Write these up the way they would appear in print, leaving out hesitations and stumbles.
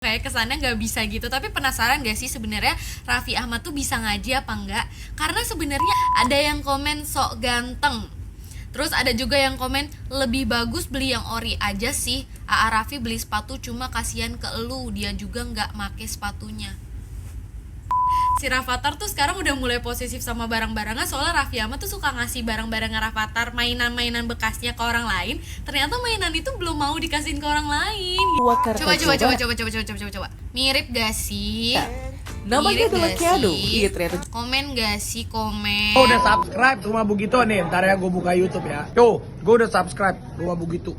Kayak kesannya nggak bisa gitu, tapi penasaran gak sih sebenarnya Raffi Ahmad tuh bisa ngaji apa enggak? Karena sebenarnya ada yang komen sok ganteng, terus ada juga yang komen lebih bagus beli yang ori aja sih. Aa Raffi beli sepatu cuma kasihan ke elu, dia juga nggak make sepatunya. Si Rafathar tuh sekarang udah mulai posesif sama barang-barangnya, soalnya Raffi Ahmad tuh suka ngasih barang-barang Rafathar, mainan-mainan bekasnya ke orang lain. Ternyata mainan itu belum mau dikasihin ke orang lain. Coba. Mirip gak sih? Namanya Mirip adalah gak Keanu. sih? Iya ternyata. Komen gak sih? Komen. Gue udah subscribe rumah Bugito nih, ntar ya gue buka YouTube ya. Tuh, gue udah subscribe rumah Bugito.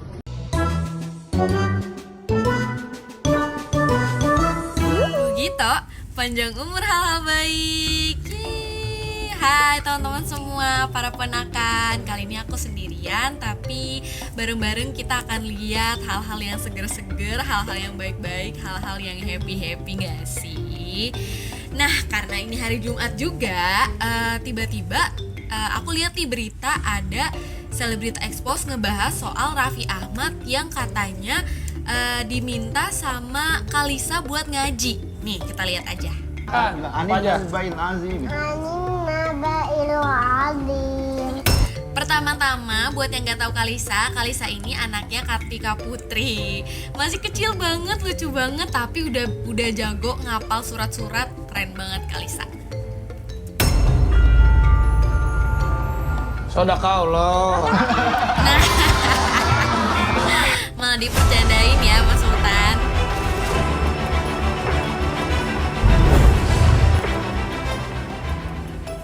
Gitu, panjang umur hal-hal baik. Yeay. Hai teman-teman semua, para penakan. Kali ini aku sendirian, tapi bareng-bareng kita akan lihat hal-hal yang seger-seger, hal-hal yang baik-baik, hal-hal yang happy-happy gak sih? Nah, karena ini hari Jumat juga, tiba-tiba aku lihat di berita ada Celebrity Expose ngebahas soal Raffi Ahmad yang katanya diminta sama Kalisa buat ngaji. Nih, kita lihat aja. Pertama-tama buat yang gak tahu Kalisa ini anaknya Kartika Putri. Masih kecil banget, lucu banget, tapi udah jago ngapal surat-surat. Keren banget Kalisa. Sodaqallah. Nah, malah dipercandain ya Mas Sultan.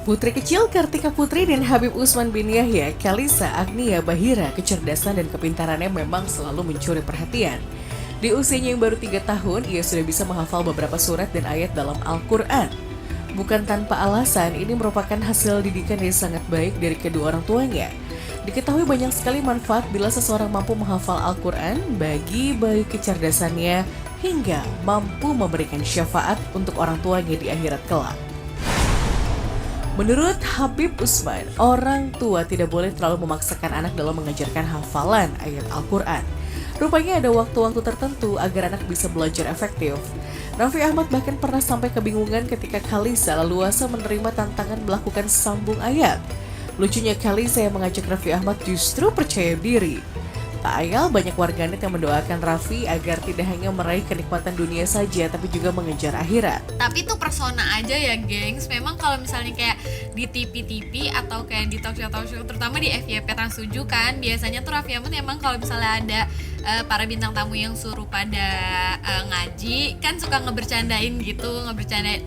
Putri kecil Kartika Putri dan Habib Usman bin Yahya, Kalisa Agnia Bahira, kecerdasan dan kepintarannya memang selalu mencuri perhatian. Di usianya yang baru 3 tahun, ia sudah bisa menghafal beberapa surat dan ayat dalam Al-Quran. Bukan tanpa alasan, ini merupakan hasil didikan yang sangat baik dari kedua orang tuanya. Diketahui banyak sekali manfaat bila seseorang mampu menghafal Al-Quran bagi baik kecerdasannya hingga mampu memberikan syafaat untuk orang tuanya di akhirat kelak. Menurut Habib Usman, orang tua tidak boleh terlalu memaksakan anak dalam mengajarkan hafalan ayat Al-Quran. Rupanya ada waktu-waktu tertentu agar anak bisa belajar efektif. Raffi Ahmad bahkan pernah sampai kebingungan ketika Kalisa leluasa menerima tantangan melakukan sambung ayat. Lucunya Kalisa yang mengajak Raffi Ahmad justru percaya diri. Tak ayal banyak warganet yang mendoakan Raffi agar tidak hanya meraih kenikmatan dunia saja tapi juga mengejar akhirat. Tapi itu persona aja ya gengs. Memang kalau misalnya kayak di TV-TV atau kayak di talkshow, terutama di FYP Trans 7 kan, biasanya tuh Raffi Ahmad emang kalau misalnya ada para bintang tamu yang suruh pada ngaji kan suka ngebercandain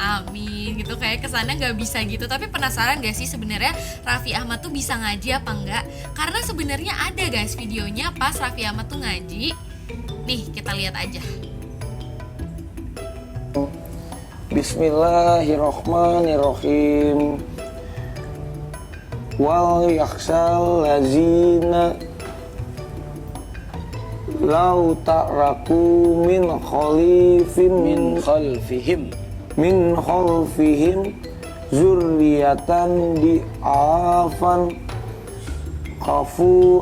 amin gitu, kayak kesannya nggak bisa gitu. Tapi penasaran gak sih sebenarnya Raffi Ahmad tuh bisa ngaji apa enggak? Karena sebenarnya ada guys videonya pas Raffi Ahmad tuh ngaji. Nih kita lihat aja. Bismillahirrahmanirrahim. Wal yakhsal lazina lau ta'raku min khalfihim zurriyatan di'afan khafu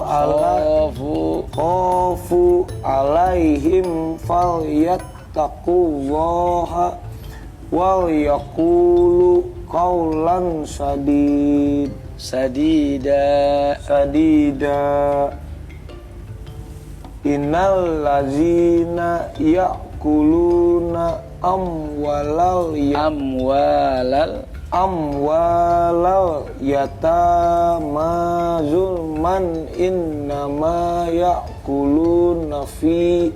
alaihim falyattaqullaha wal yaqulu qawlan sadida. Innal lazina ya'kuluna amwalal yatama zulman innama ya'kuluna fi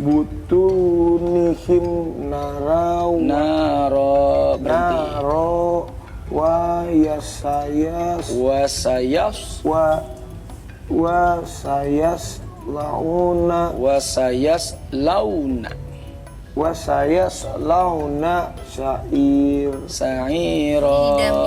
butunihim naro wa sayas launa sa'ira.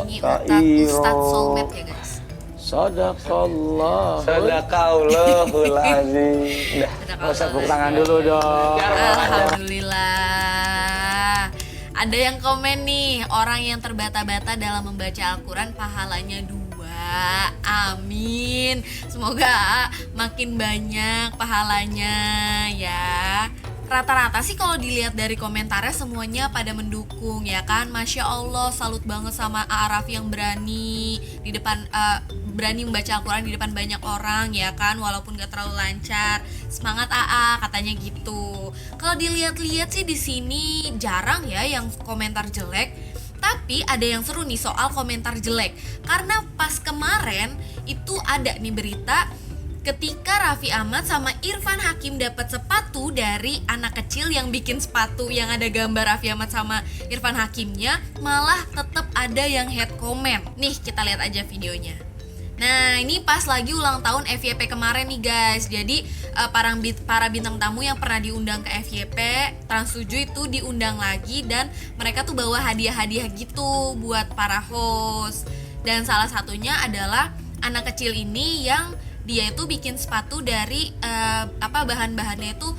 Didampingi Ustadz Solmed ya guys. Sadaqallahul azim. Udah, usah tepuk tangan dulu dong. Alhamdulillah. Ada yang komen nih, orang yang terbata-bata dalam membaca Al-Quran pahalanya 2. Amin. Semoga makin banyak pahalanya ya. rata-rata sih kalau dilihat dari komentarnya semuanya pada mendukung ya kan. Masya Allah, salut banget sama A'araf yang berani di depan berani membaca Al-Quran di depan banyak orang ya kan, walaupun gak terlalu lancar. Semangat AA katanya gitu. Kalau dilihat-lihat sih di sini jarang ya yang komentar jelek. Tapi ada yang seru nih soal komentar jelek. Karena pas kemarin itu ada nih berita ketika Raffi Ahmad sama Irfan Hakim dapat sepatu dari anak kecil yang bikin sepatu yang ada gambar Raffi Ahmad sama Irfan Hakimnya, malah tetap ada yang head comment. Nih kita lihat aja videonya. Nah ini pas lagi ulang tahun FYP kemarin nih guys. Jadi para bintang tamu yang pernah diundang ke FYP Trans 7 itu diundang lagi, dan mereka tuh bawa hadiah-hadiah gitu buat para host. Dan salah satunya adalah anak kecil ini yang dia itu bikin sepatu dari bahan-bahannya itu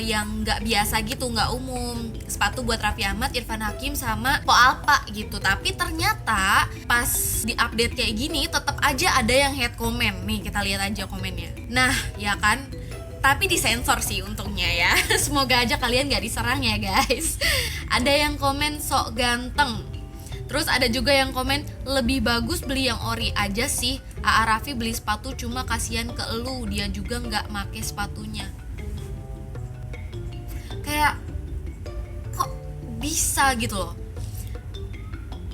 yang nggak biasa gitu, nggak umum. Sepatu buat Raffi Ahmad, Irfan Hakim sama Po Alpa gitu. Tapi ternyata pas di update kayak gini tetap aja ada yang head comment. Nih kita lihat aja komennya. Nah ya kan, tapi disensor sih untungnya ya. Semoga aja kalian nggak diserang ya guys. Ada yang komen sok ganteng. Terus ada juga yang komen, lebih bagus beli yang ori aja sih. AA Raffi beli sepatu cuma kasihan ke elu, dia juga nggak make sepatunya. Kayak kok bisa gitu loh.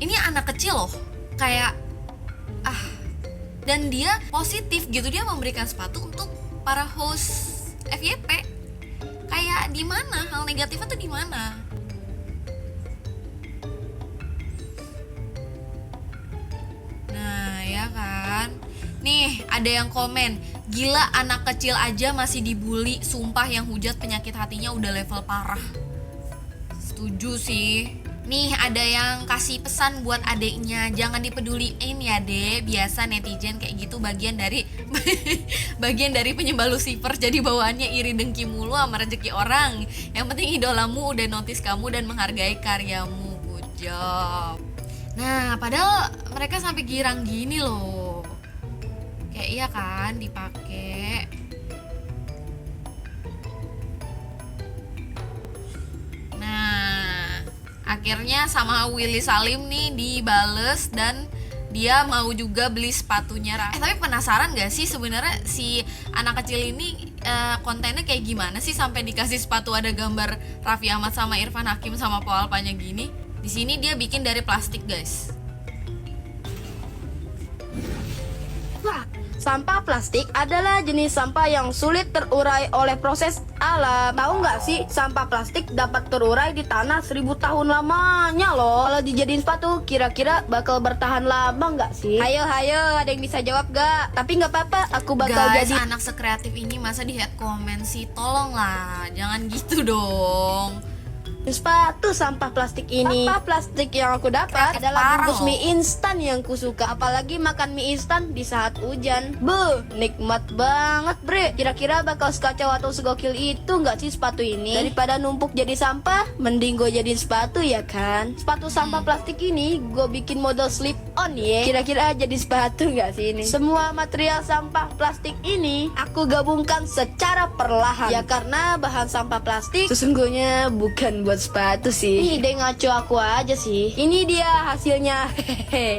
Ini anak kecil loh. Kayak dan dia positif gitu, dia memberikan sepatu untuk para host FYP. Kayak di mana hal negatifnya tuh di mana? Nih ada yang komen, gila anak kecil aja masih dibully, sumpah yang hujat penyakit hatinya udah level parah. Setuju sih. Nih ada yang kasih pesan buat adeknya, jangan dipeduliin ya dek, biasa netizen kayak gitu bagian dari bagian dari penyembah Lucifer, jadi bawaannya iri dengki mulu sama rezeki orang. Yang penting idolamu udah notice kamu dan menghargai karyamu. Good job. Nah padahal mereka sampai girang gini loh. Kayak iya kan dipakai. Nah akhirnya sama Willy Salim nih dibales dan dia mau juga beli sepatunya. Tapi penasaran gak sih sebenarnya si anak kecil ini kontennya kayak gimana sih sampai dikasih sepatu ada gambar Raffi Ahmad sama Irfan Hakim sama Po Alpanya gini. Di sini dia bikin dari plastik guys. Sampah plastik adalah jenis sampah yang sulit terurai oleh proses alam. Tahu nggak sih, sampah plastik dapat terurai di tanah 1000 tahun lamanya loh. Kalau dijadiin sepatu, kira-kira bakal bertahan lama nggak sih? Hayo, ada yang bisa jawab gak? Tapi nggak apa-apa, aku bakal guys, jadi. anak sekreatif ini masa di head comment sih? Tolonglah, jangan gitu dong. Sepatu sampah plastik ini. Sampah plastik yang aku dapat adalah bungkus mie instan yang kusuka. Apalagi makan mie instan di saat hujan. Beuh, nikmat banget bre. Kira-kira bakal sekacau atau segokil itu nggak sih sepatu ini? Daripada numpuk jadi sampah, mending gue jadiin sepatu ya kan. Sepatu sampah plastik ini gue bikin model slip on ya. Kira-kira jadi sepatu nggak sih ini? Semua material sampah plastik ini aku gabungkan secara perlahan. Ya karena bahan sampah plastik sesungguhnya bukan buat sepatu sih. Ide ngaco aku aja sih. Ini dia hasilnya.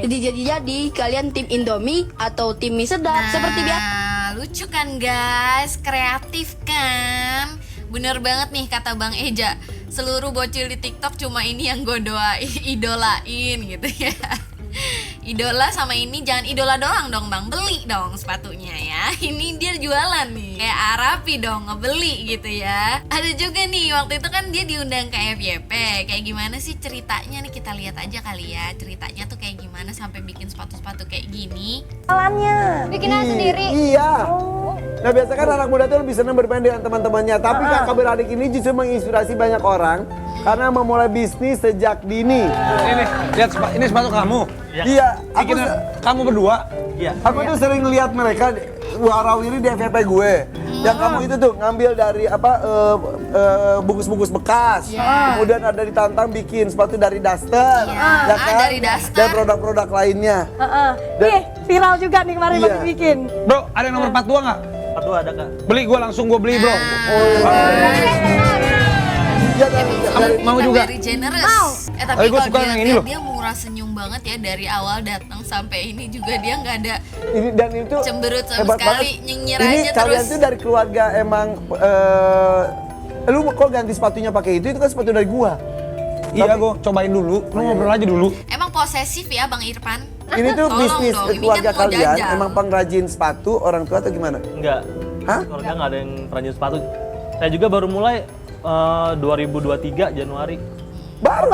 Jadi kalian tim Indomie atau tim mie sedap seperti biasa. Lucu kan guys, kreatif kan. Bener banget nih kata Bang Eja, seluruh bocil di TikTok cuma ini yang gue idolain gitu ya. Idola sama ini jangan idola doang dong bang, beli dong sepatunya ya. Ini dia jualan nih, kayak Arapi dong ngebeli gitu ya. Ada juga nih waktu itu kan dia diundang ke FYP. Kayak gimana sih ceritanya nih, kita lihat aja kali ya. Ceritanya tuh kayak gimana sampai bikin sepatu-sepatu kayak gini. Bikinnya sendiri. Iya. Nah biasa kan anak muda tuh lebih senang bermain dengan teman-temannya. Tapi kakak beradik ini justru menginspirasi banyak orang karena memulai bisnis sejak dini. Ini lihat ini sepatu kamu. Iya. Aku Kamu berdua. Iya. Aku tuh sering lihat mereka warawiri di FYP gue. Yang kamu itu tuh ngambil dari bungkus-bungkus bekas. Kemudian ada ditantang bikin sepatu dari daster. Ya kan? Dari daster. Dan produk-produk lainnya. Nih, viral juga nih kemarin baru bikin. Bro, ada yang nomor 42 nggak? 42 ada kak. Beli, gue langsung gue beli bro. Oh, iya. Ya, dari- mau juga? Very generous. Tapi Tapi gua kalau suka dia yang ini loh. dia murah senyum banget ya dari awal datang sampai ini juga dia nggak ada ini dan itu cemberut sama hebat sekali, banget. nyinyir Ini aja kalian terus. tuh dari keluarga emang lu kok ganti sepatunya pakai itu kan sepatu dari gua. Iya, gue cobain dulu. Lu ngobrol aja dulu. Emang posesif ya Bang Irfan? Ini tuh Tolong bisnis dong, ini keluarga kan mau kalian jajan. emang pengrajin sepatu orang tua atau gimana? Enggak. Hah? Keluarga nggak ada yang perajin sepatu. Saya juga baru mulai 2023 Januari. Baru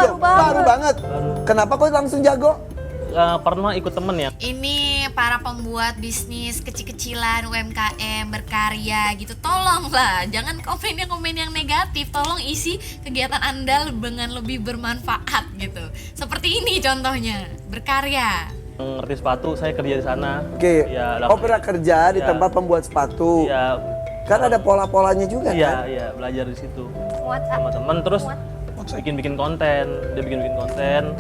banget. Kenapa kok langsung jago? Pernah ikut temen ya. Ini para pembuat bisnis kecil-kecilan UMKM berkarya gitu, tolonglah jangan komen yang negatif, tolong isi kegiatan Anda dengan lebih bermanfaat gitu. Seperti ini contohnya, berkarya. Ngerti sepatu, saya kerja di sana. Oke. Ya, Pernah kerja di Ya. tempat pembuat sepatu. Iya. Kan ada pola-polanya juga Iya, kan? iya, belajar di situ. WhatsApp. Sama temen terus bikin konten. Dia bikin konten.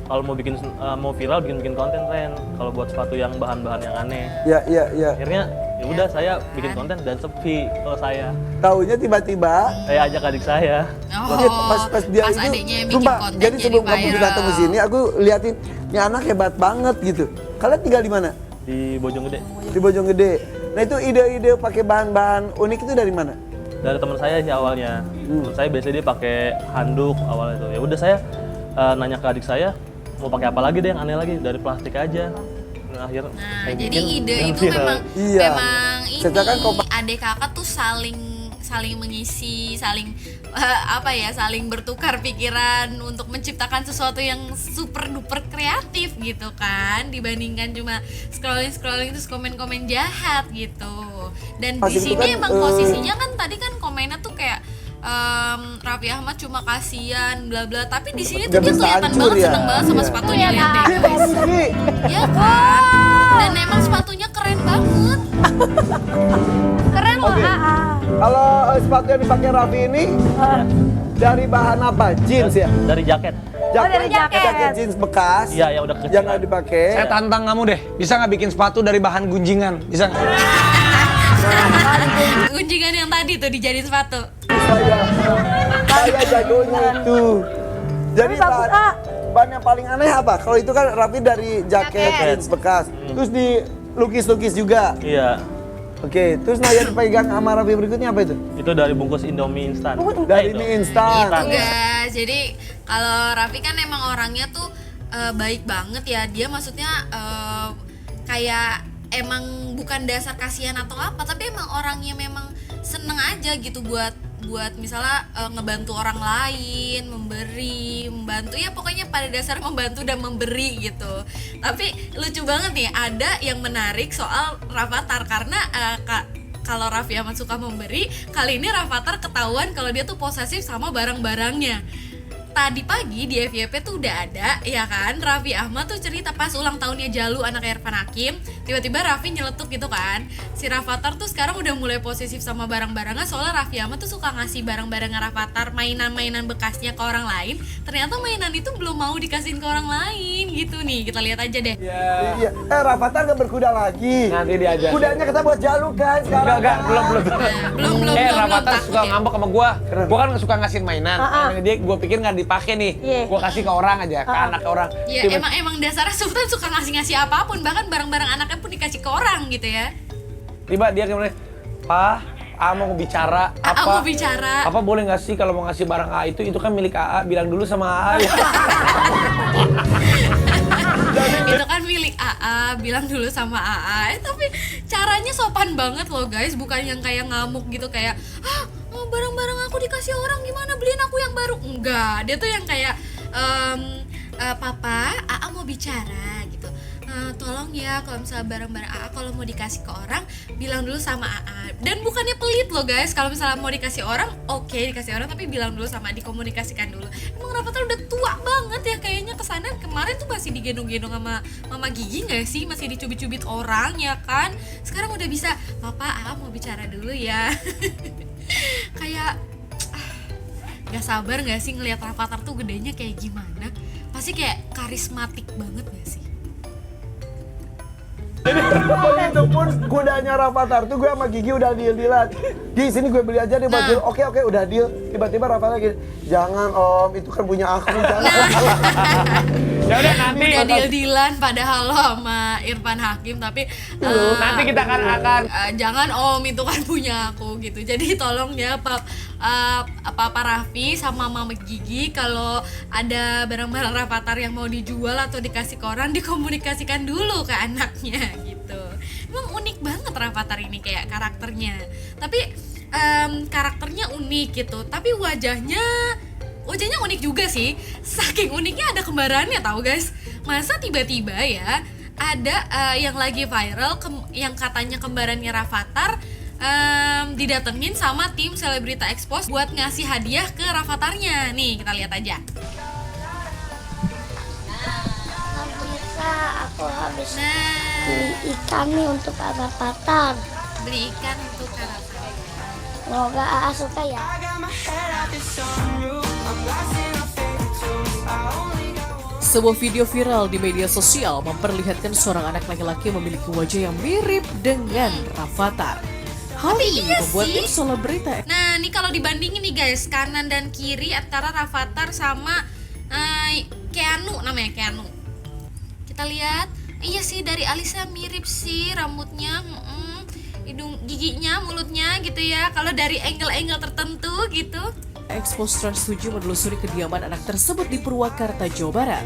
Kalau mau viral bikin konten Ren. Kalau buat sepatu yang bahan-bahan yang aneh. Iya. Akhirnya ya udah saya bikin konten dan sepi kalau saya. Taunya tiba-tiba Saya ajak adik saya. Oh, pas dia itu adiknya yang bikin sumpah, konten jadi sebelum kamu viral. datang ke sini aku liatin ini anak hebat banget gitu. Kalian tinggal di mana? Di Bojonggede. Di Bojonggede. Nah itu ide-ide pakai bahan-bahan unik itu dari mana? Dari teman saya sih awalnya. Teman saya biasanya dia pakai handuk awalnya itu. Ya udah saya nanya ke adik saya mau pakai apa lagi deh yang aneh lagi dari plastik aja. Nah, akhirnya Nah, saya jadi bikin ide dan itu viral. memang Iya. ini Secara kan adik kakak tuh saling mengisi, saling saling bertukar pikiran untuk menciptakan sesuatu yang super duper kreatif gitu kan, dibandingkan cuma scrolling terus komen jahat gitu. Dan di Pas itu sini kan, emang posisinya kan tadi kan komennya tuh kayak Raffi Ahmad cuma kasihan bla bla, tapi di sini tuh Gak dia bisa kelihatan hancur banget ya. seneng banget sama Iya. sepatunya, lihat deh. Ini bagus nih. Ya kan? Dan emang sepatunya keren banget. Keren loh, Oke. Kalau sepatu yang dipakai Raffi ini dari bahan apa? Jeans ya? Dari jaket. dari jaket. jeans bekas. Iya, yang udah kecilan. Yang nggak dipakai. Saya tantang kamu deh. Bisa nggak bikin sepatu dari bahan gunjingan? Bisa nggak? Gunjingan yang tadi tuh dijadiin sepatu. Saya jagonya itu. Jadi Tapi bagus, bahan, bahan yang paling aneh apa? Kalau itu kan Raffi dari jaket jeans bekas. Terus di lukis-lukis juga. Iya. Oke, terus nah yang dipegang sama Raffi berikutnya apa itu? Itu dari bungkus Indomie instan. Dari Itu. mie instan. Itu guys. Jadi kalau Raffi kan emang orangnya tuh baik banget ya. Dia maksudnya kayak emang bukan dasar kasihan atau apa, tapi emang orangnya memang seneng aja gitu buat misalnya ngebantu orang lain, membantu ya, pokoknya pada dasar membantu dan memberi gitu. Tapi lucu banget nih, ada yang menarik soal Rafathar karena kalau Raffi Ahmad suka memberi, kali ini Rafathar ketahuan kalau dia tuh posesif sama barang-barangnya. Tadi pagi di FYP tuh udah ada, ya kan, Raffi Ahmad tuh cerita pas ulang tahunnya Jalu anak Irfan Hakim, tiba-tiba Raffi nyeletuk gitu kan. Si Rafathar tuh sekarang udah mulai posesif sama barang-barangnya, soalnya Raffi Ahmad tuh suka ngasih barang-barangnya Rafathar, mainan-mainan bekasnya ke orang lain. Ternyata mainan itu belum mau dikasihin ke orang lain gitu nih, kita lihat aja deh. Iya. Rafathar nggak berkuda lagi. Nanti diajar. Kudanya kita buat jaluk kan sekarang. Enggak, belum. Belum Rafathar takut suka ya. ngambek sama gua. Gua kan suka ngasihin mainan. Mainan dia gua pikir nggak dipakai nih. Iya. Gua kasih ke orang aja, ke anak ke orang. Ya emang dasarnya Sultan suka ngasih apapun, bahkan barang-barang anaknya pun dikasih ke orang gitu ya. Tiba dia gimana? Pak, mau bicara apa? Mau bicara. Apa boleh nggak sih kalau mau ngasih barang A itu kan milik AA, bilang dulu sama AA ya. Itu kan milik AA, bilang dulu sama AA. Tapi caranya sopan banget loh guys, bukan yang kayak ngamuk gitu kayak barang-barang aku dikasih orang gimana, beliin aku yang baru. Enggak, dia tuh yang kayak papa, AA mau bicara gitu. Tolong ya kalau misalnya barang-barang AA kalau mau dikasih ke orang bilang dulu sama AA. Dan bukannya pelit loh guys, kalau misalnya mau dikasih orang oke, dikasih orang, tapi bilang dulu sama, dikomunikasikan dulu. Emang Rafathar udah tua banget ya kayaknya, kesana kemarin tuh masih digendong-gendong sama Mama Gigi nggak sih, masih dicubit-cubit orang ya kan. Sekarang udah bisa, papa AA mau bicara dulu ya. Kayak gak sabar gak sih ngelihat Rafathar tuh gedenya kayak gimana. Pasti kayak karismatik banget gak sih? Itu pun kudanya Rafathar tuh gue sama Gigi udah deal-dealan. Di sini gue beli aja deh buat deal. Oke, udah deal. Tiba-tiba Rafathar lagi, jangan om, itu kan punya aku, jangan. Ya udah nanti. Udah deal-dealan padahal lo sama Irfan Hakim, tapi Nanti kita akan jangan om, itu kan punya aku gitu. Jadi tolong ya Papa Raffi sama Mama Gigi, kalau ada barang-barang Rafathar yang mau dijual atau dikasih ke orang, dikomunikasikan dulu ke anaknya gitu. Emang unik banget Rafathar ini kayak karakternya. Tapi karakternya unik gitu. Tapi wajahnya unik juga sih. Saking uniknya ada kembarannya tahu guys. Masa tiba-tiba ya ada yang lagi viral yang katanya kembarannya Rafathar didatengin sama tim Selebrita Expose buat ngasih hadiah ke Rafatharnya. Nih kita lihat aja. Bisa, aku habis Nah, beli ikan nih untuk Rafathar. beli ikan untuk Rafattar. Semoga AA suka ya. Sebuah video viral di media sosial memperlihatkan seorang anak laki-laki memiliki wajah yang mirip dengan Rafathar. Hal ini iya membuat sih. tim Selebrita Nah, nih kalau dibandingin nih guys, kanan dan kiri antara Rafathar sama Keanu, namanya Keanu. Kita lihat, iya sih dari alisnya mirip sih rambutnya, hidung, giginya, mulutnya gitu ya. Kalau dari angle-angle tertentu gitu. Expose Trans 7 menelusuri kediaman anak tersebut di Purwakarta, Jawa Barat.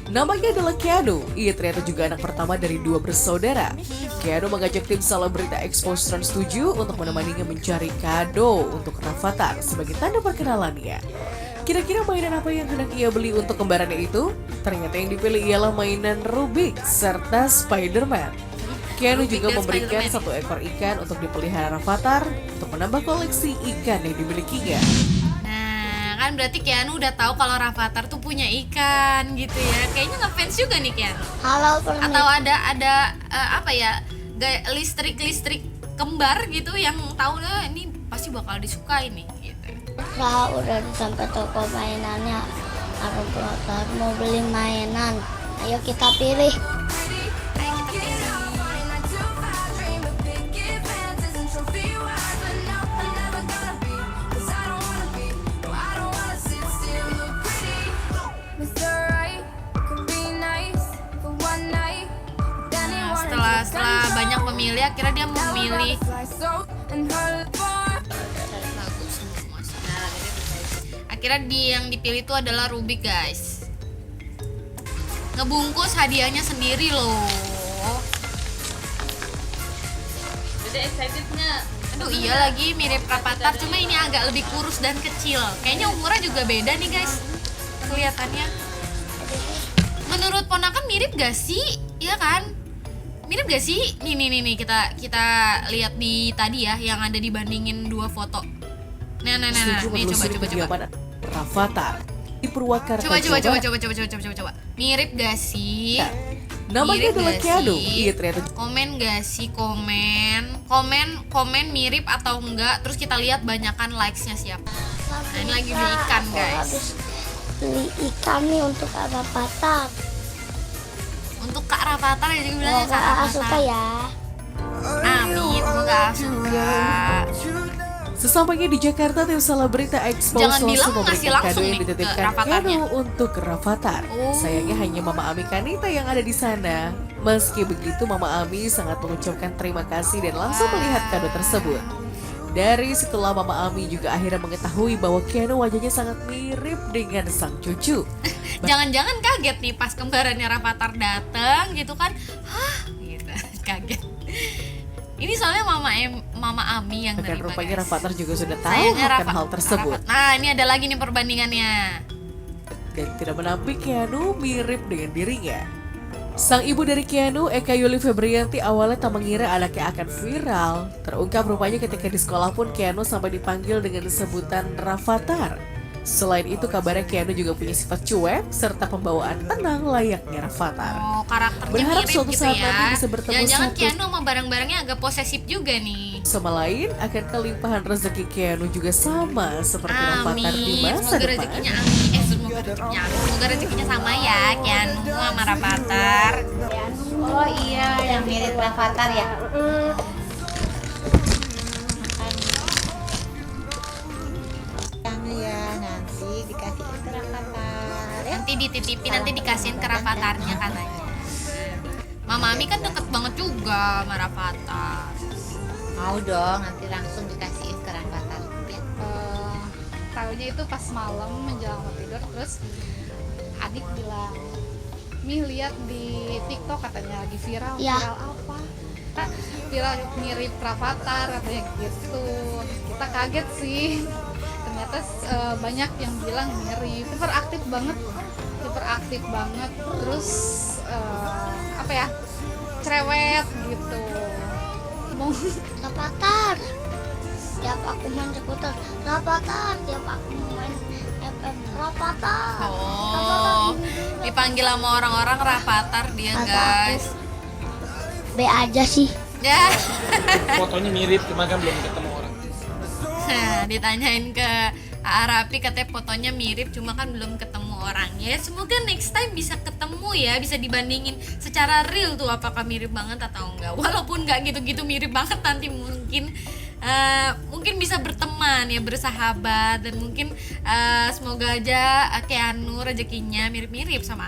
Namanya adalah Keanu. Ia ternyata juga anak pertama dari 2 bersaudara. Keanu mengajak tim Selebrita Expose Trans 7 untuk menemaninya mencari kado untuk Rafathar sebagai tanda perkenalannya. Kira-kira mainan apa yang hendak ia beli untuk kembarannya itu? Ternyata yang dipilih ialah mainan Rubik serta Spider-Man. Keanu Rubik juga dan memberikan Spider-Man. 1 ekor ikan untuk dipelihara Rafathar untuk menambah koleksi ikan yang dimilikinya. Nah, kan berarti Keanu udah tahu kalau Rafathar tuh punya ikan gitu ya. Kayaknya ngefans juga nih Keanu. Halo Permi. Atau ada apa ya, listrik kembar gitu yang tahu ini pasti bakal disukai nih gitu. Nah, udah sampai toko mainannya. Rafathar mau beli mainan. Ayo kita pilih. Setelah banyak memilih, akhirnya dia memilih yang dipilih itu adalah Rubik guys. Ngebungkus hadiahnya sendiri loh. Udah excitednya. Aduh iya lagi mirip Rafathar, cuma ini agak lebih kurus dan kecil. Kayaknya umurnya juga beda nih guys, kelihatannya. Menurut ponakan mirip gak sih? Iya kan? Mirip gak sih? Nih kita lihat di tadi ya yang ada dibandingin 2 foto. Nah. Setuju Nih menelusuri coba. kediaman Rafathar di Purwakarta, Coba. Jawa Barat. Coba. Mirip gak sih? Namanya Mirip adalah gak Keanu. sih? Ia ternyata Komen gak sih? Komen mirip atau enggak? Terus kita lihat banyakan likes-nya siapa. Nah, ini lagi beli ikan Aku guys. habis beli ikan nih untuk Rafathar. Untuk Kak Rafathar ya, juga bilangnya Semoga Kak AA suka Rafathar. ya. Amin, semoga suka. sesampainya di Jakarta, tim Selebrita Expose Jangan bilang langsung ngasih memberikan langsung kado yang nih ke dititipkan Rafatharnya. Keanu untuk Rafathar. Oh. Sayangnya hanya Mama Ami Kanita yang ada di sana. Meski begitu, Mama Ami sangat mengucapkan terima kasih dan langsung melihat kado tersebut. Dari situlah Mama Ami juga akhirnya mengetahui bahwa Keanu wajahnya sangat mirip dengan sang cucu. Jangan-jangan kaget nih pas kembarannya Rafathar datang gitu kan. Hah, gitu. Kaget. Ini soalnya Mama Ami yang Dan nerima, rupanya guys. Rafathar juga sudah tahu Sayangnya akan hal tersebut. Nah, ini ada lagi nih perbandingannya. Dan tidak menampik Keanu mirip dengan dirinya. Sang ibu dari Keanu, Eka Yuli Febrianti, awalnya tak mengira anaknya akan viral. Terungkap rupanya ketika di sekolah pun Keanu sampai dipanggil dengan sebutan Rafathar. Selain itu, kabarnya Keanu juga punya sifat cuek serta pembawaan tenang layaknya Rafathar. Oh, karakternya Berharap mirip suatu gitu saat ya. nanti bisa bertemu Jangan-jangan satu Keanu sama barang-barangnya agak posesif juga nih. sama lain, akan kelimpahan rezeki Keanu juga sama seperti Rafathar di Amin. masa Semoga depan. rezekinya semoga rezekinya sama ya Keanu sama Rafathar. Keanu Oh iya, yang mirip Rafathar ya. Ya, nanti dikasihin ke Rafathar. Nanti dititipin, nanti dikasihin ke Rafatharnya katanya. Mama Ami kan deket banget juga sama Rafathar. Mau dong, nanti langsung dikasihin ke Rafathar. Ya. Tahunya itu pas malam menjelang mau tidur, terus adik bilang, "Mih, lihat di TikTok katanya lagi viral." Ya. Viral apa? Kak, viral mirip Rafathar katanya gitu. Kita kaget sih. Ternyata banyak yang bilang mirip. Hiperaktif banget. Terus apa ya? Cerewet gitu. Mau Rafathar. Tiap aku main skuter, Rafathar. Tiap aku main FF, Rafathar. Oh, dipanggil sama orang-orang Rafathar dia, Kata guys. B aja sih. Ya. Fotonya mirip, cuma kan belum ketemu orang. Ditanyain ke Rapi, katanya fotonya mirip cuma kan belum ketemu orangnya. Semoga next time bisa ketemu ya, bisa dibandingin secara real tuh apakah mirip banget atau enggak. Walaupun nggak gitu-gitu mirip banget, nanti mungkin bisa berteman ya, bersahabat, dan mungkin semoga aja Keanu rezekinya mirip-mirip sama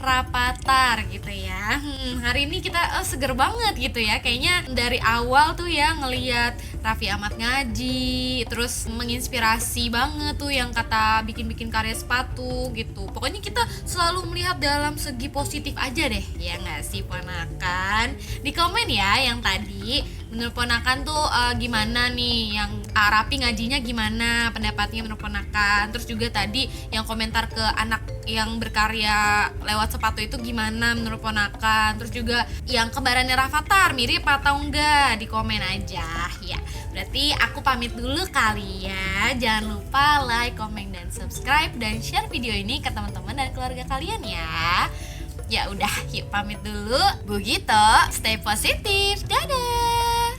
Rafathar gitu ya. Hari ini kita seger banget gitu ya, kayaknya dari awal tuh ya ngelihat Raffi Ahmad ngaji, terus menginspirasi banget tuh yang kata bikin-bikin karya sepatu gitu. Pokoknya kita selalu melihat dalam segi positif aja deh, ya nggak sih ponakan? Di komen ya yang tadi, menurut ponakan tuh gimana nih, yang Raffi ngajinya gimana, pendapatnya menurut ponakan. Terus juga tadi yang komentar ke anak yang berkarya lewat sepatu itu gimana menurut ponakan. Terus juga yang kembarannya Rafathar mirip atau enggak, di komen aja ya. Berarti aku pamit dulu kali ya. Jangan lupa like, comment, dan subscribe, dan share video ini ke teman-teman dan keluarga kalian ya. Ya udah, yuk pamit dulu. Bugito, stay positif. Dadah.